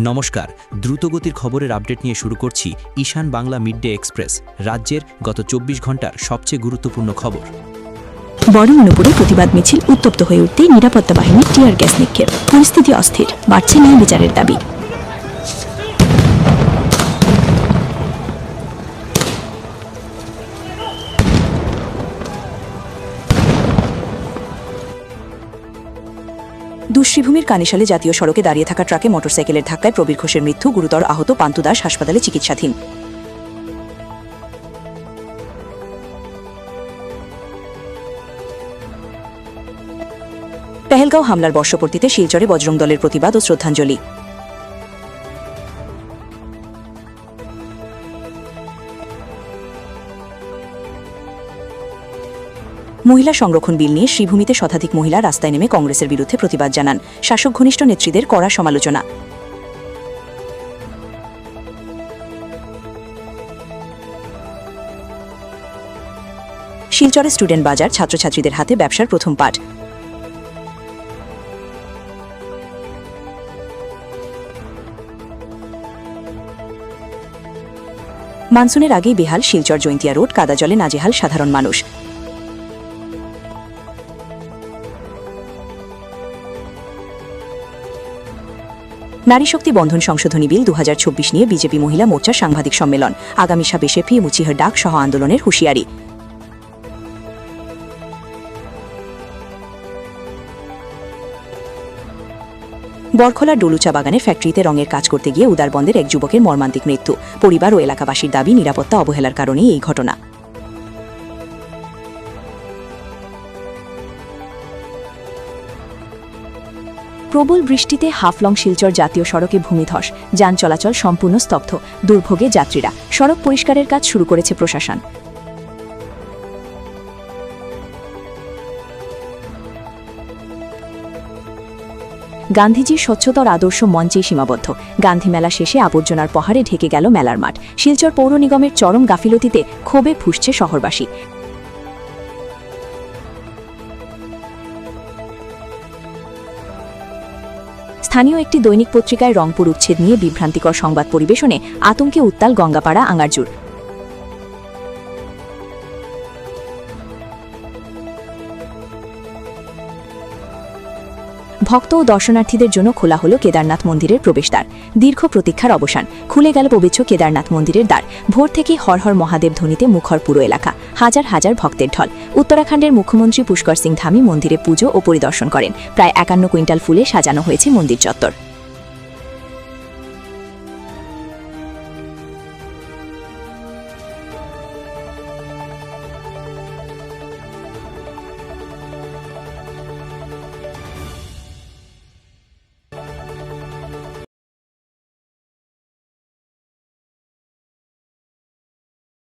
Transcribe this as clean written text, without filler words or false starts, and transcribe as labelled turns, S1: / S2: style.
S1: নমস্কার, দ্রুতগতির খবরের আপডেট নিয়ে শুরু করছি ঈশান বাংলা মিডডে এক্সপ্রেস, রাজ্যের গত 24 ঘন্টার সবচেয়ে গুরুত্বপূর্ণ খবর।
S2: বড়মনুপুরে প্রতিবাদ মিছিল উত্তপ্ত হয়ে উঠতেই নিরাপত্তা বাহিনীর টিয়ার গ্যাস নিক্ষেপ, পরিস্থিতি অস্থির, বাড়ছে ন্যায় বিচারের দাবি। দুশ্রীভূমির কানিশালে জাতীয় সড়কে দাঁড়িয়ে থাকা ট্রাকে মোটরসাইকেলের ধাক্কায় প্রবীর ঘোষের মৃত্যু, গুরুতর আহত পান্তু দাস হাসপাতালে চিকিৎসাধীন। পেহেলগাঁও হামলার বর্ষপূর্তিতে শিলচরে বজরং দলের প্রতিবাদ ও শ্রদ্ধাঞ্জলি। মহিলা সংরক্ষণ বিল নিয়ে শ্রীভূমিতে শতাধিক মহিলা রাস্তায় নেমে কংগ্রেসের বিরুদ্ধে প্রতিবাদ জানান, শাসক ঘনিষ্ঠ নেত্রীদের কড়া সমালোচনা। শিলচরে স্টুডেন্ট বাজার, ছাত্রছাত্রীদের হাতে ব্যবসার প্রথম পাঠ। মানসুনের আগেই বেহাল শিলচর জৈন্তিয়া রোড, কাদা জলে নাজেহাল সাধারণ মানুষ। নারী শক্তি বন্ধন সংশোধনী বিল 2024 নিয়ে বিজেপি মহিলা মোর্চার সাংবাদিক সম্মেলন, আগামী 26 এপ্রিল মুচিহার ডাক সহ আন্দোলনের হুঁশিয়ারি। বরখলার ডলুচা বাগানে ফ্যাক্টরিতে রঙের কাজ করতে গিয়ে উদারবন্দের এক যুবকের মর্মান্তিক মৃত্যু, পরিবার ও এলাকাবাসীর দাবি নিরাপত্তা অবহেলার কারণেই এই ঘটনা। প্রবল বৃষ্টিতে হাফলং শিলচর জাতীয় সড়কে ভূমিধস, যান চলাচল সম্পূর্ণ স্তব্ধ, দুর্ভোগে যাত্রীরা। সড়ক পরিষ্কারের কাজ শুরু করেছে প্রশাসন। গান্ধীজির স্বচ্ছতার আদর্শ মঞ্চেই সীমাবদ্ধ, গান্ধী মেলা শেষে আবর্জনার পাহাড়ে ঢেকে গেল মেলার মাঠ। শিলচর পৌর নিগমের চরম গাফিলতিতে ক্ষোভে ফুঁসছে শহরবাসী। স্থানীয় একটি দৈনিক পত্রিকায় রংপুর উচ্ছেদ নিয়ে বিভ্রান্তিকর সংবাদ পরিবেশনে আতঙ্কে উত্তাল গঙ্গাপাড়া আঙ্গারজুর। ভক্ত ও দর্শনার্থীদের জন্য খোলা হলো কেদারনাথ মন্দিরের প্রবেশদ্বার। দীর্ঘ প্রতীক্ষার অবসান, খুলে গেল পবিত্র কেদারনাথ মন্দিরের দ্বার। ভোর থেকেই হর হর মহাদেব ধ্বনিতে মুখর পুরো এলাকা, হাজার হাজার ভক্তের ঢল। উত্তরাখণ্ডের মুখ্যমন্ত্রী পুষ্কর সিং ধামি মন্দিরে পুজো ও পরিদর্শন করেন। প্রায় 51 কুইন্টাল ফুলে সাজানো হয়েছে মন্দির চত্বর।